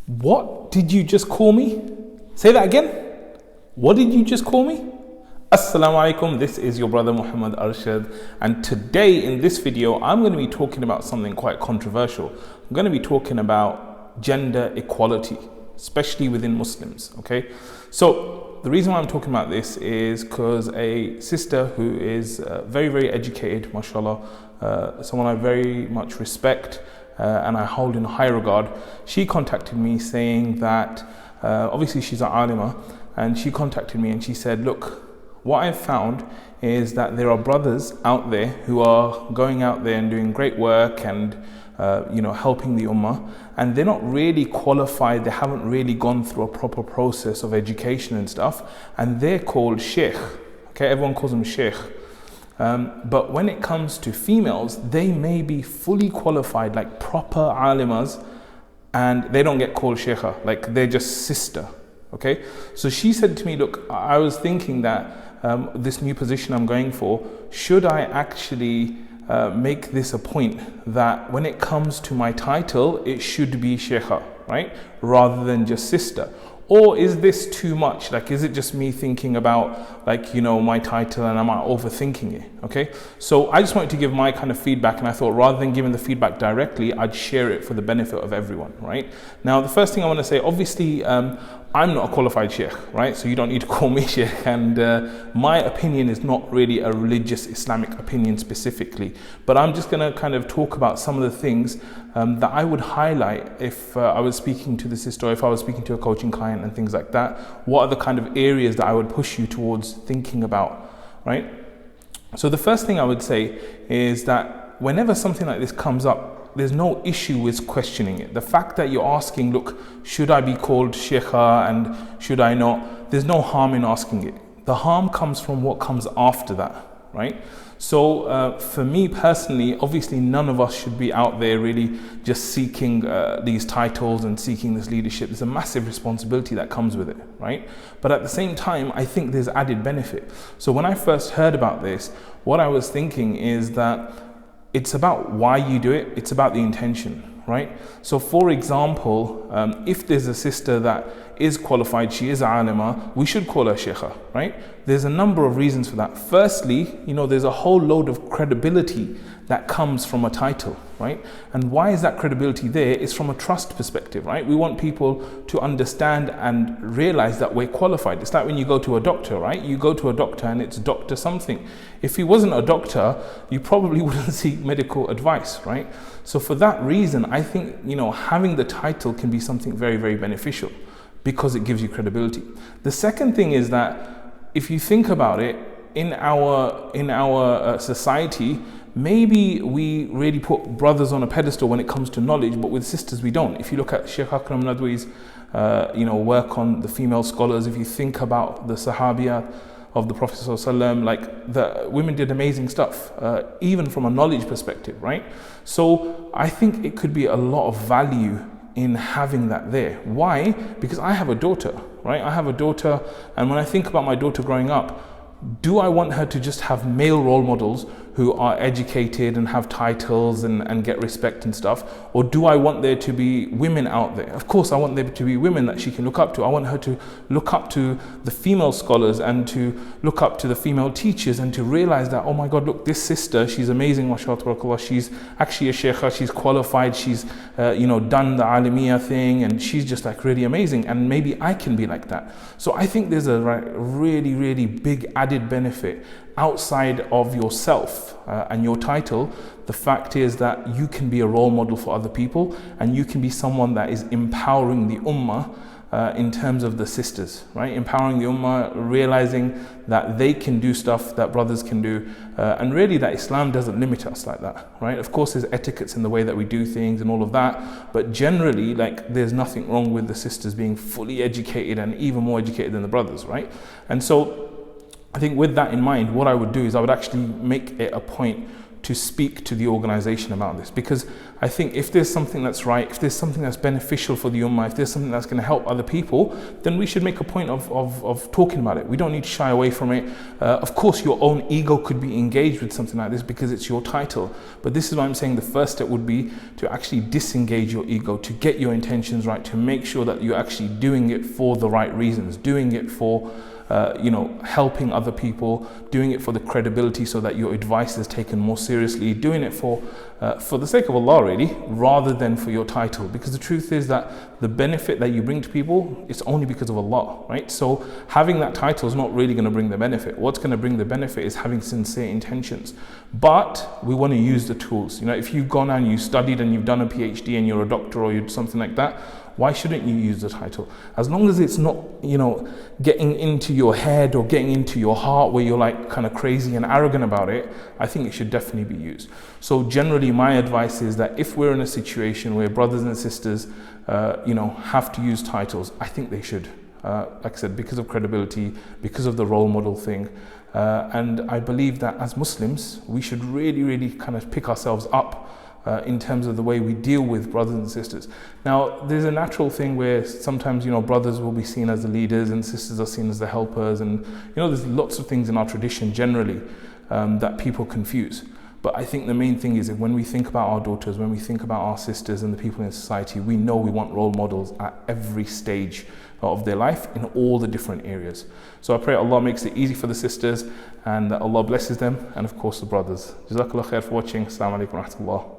What did you just call me? Say that again. What did you just call me? Assalamu alaikum, this is your brother Mohammad Arshad, and today in this video I'm going to be talking about something quite controversial. I'm going to be talking about gender equality, especially within Muslims, okay? So the reason why I'm talking about this is because a sister who is very, very educated, mashallah, someone I very much respect and I hold in high regard, she contacted me saying that, obviously she's an alima, and she contacted me and she said, look, what I've found is that there are brothers out there who are going out there and doing great work and helping the ummah, and they're not really qualified, they haven't really gone through a proper process of education and stuff, and they're called sheikh. Okay, everyone calls them sheikh. But when it comes to females, they may be fully qualified, like proper alimas, and they don't get called sheikha, like they're just sister. Okay, so she said to me, look, I was thinking that this new position I'm going for, should I actually make this a point that when it comes to my title, it should be sheikha, right? Rather than just sister. Or is this too much? Like, is it just me thinking about, like, my title and am I overthinking it? Okay, so I just wanted to give my kind of feedback, and I thought rather than giving the feedback directly, I'd share it for the benefit of everyone, right? Now, the first thing I want to say, obviously, I'm not a qualified sheikh, right? So you don't need to call me sheikh, and my opinion is not really a religious Islamic opinion specifically, but I'm just going to kind of talk about some of the things that I would highlight if I was speaking to the sister, or if I was speaking to a coaching client and things like that. What are the kind of areas that I would push you towards thinking about, right? So the first thing I would say is that whenever something like this comes up, there's no issue with questioning it. The fact that you're asking, look, should I be called sheikha and should I not? There's no harm in asking it. The harm comes from what comes after that, right? So for me personally, obviously none of us should be out there really just seeking these titles and seeking this leadership. There's a massive responsibility that comes with it, right? But at the same time, I think there's added benefit. So when I first heard about this, what I was thinking is that it's about why you do it, it's about the intention, right? So for example, if there's a sister that is qualified, she is alima, we should call her sheikha, right? There's a number of reasons for that. Firstly, there's a whole load of credibility that comes from a title, right? And why is that credibility there? It's from a trust perspective, right? We want people to understand and realize that we're qualified. It's like when you go to a doctor, right? You go to a doctor and it's doctor something. If he wasn't a doctor, you probably wouldn't seek medical advice, right? So for that reason, I think, having the title can be something very, very beneficial, because it gives you credibility. The second thing is that if you think about it, in our society, maybe we really put brothers on a pedestal when it comes to knowledge, but with sisters we don't. If you look at Sheikh Akram Nadwi's work on the female scholars, if you think about the Sahabiyat of the Prophet ﷺ, like the women did amazing stuff, even from a knowledge perspective, right? So I think it could be a lot of value in having that there. Why? Because I have a daughter, right? I have a daughter, and when I think about my daughter growing up, do I want her to just have male role models who are educated and have titles and get respect and stuff? Or do I want there to be women out there? Of course, I want there to be women that she can look up to. I want her to look up to the female scholars and to look up to the female teachers and to realize that, oh my God, look, this sister, she's amazing, mashallah, tabarakallah. She's actually a sheikha, she's qualified, she's done the alimiya thing, and she's just like really amazing, and maybe I can be like that. So I think there's a really, really big added benefit outside of yourself and your title. The fact is that you can be a role model for other people, and you can be someone that is empowering the ummah in terms of the sisters, right? Empowering the ummah, realizing that they can do stuff that brothers can do, and really that Islam doesn't limit us like that, right? Of course, there's etiquettes in the way that we do things and all of that, but generally, like, there's nothing wrong with the sisters being fully educated and even more educated than the brothers, right? And so I think with that in mind, what I would do is I would actually make it a point to speak to the organization about this, because I think if there's something that's right, if there's something that's beneficial for the ummah, if there's something that's going to help other people, then we should make a point of talking about it. We don't need to shy away from it. Of course, your own ego could be engaged with something like this because it's your title, but this is why I'm saying the first step would be to actually disengage your ego, to get your intentions right, to make sure that you're actually doing it for the right reasons, doing it for helping other people, doing it for the credibility so that your advice is taken more seriously, doing it for the sake of Allah really, rather than for your title. Because the truth is that the benefit that you bring to people, it's only because of Allah, right? So having that title is not really going to bring the benefit. What's going to bring the benefit is having sincere intentions. But we want to use the tools. If you've gone and you studied and you've done a PhD and you're a doctor or you're something like that, why shouldn't you use the title? As long as it's not, getting into your head or getting into your heart where you're like kind of crazy and arrogant about it, I think it should definitely be used. So generally my advice is that if we're in a situation where brothers and sisters, have to use titles, I think they should. Like I said, because of credibility, because of the role model thing. And I believe that as Muslims, we should really, really kind of pick ourselves up in terms of the way we deal with brothers and sisters. Now, there's a natural thing where sometimes, brothers will be seen as the leaders and sisters are seen as the helpers. And, there's lots of things in our tradition generally that people confuse. But I think the main thing is that when we think about our daughters, when we think about our sisters and the people in society, we know we want role models at every stage of their life in all the different areas. So I pray Allah makes it easy for the sisters and that Allah blesses them, and of course the brothers. Jazakallah khair for watching. Assalamu alaikum wa rahmatullah.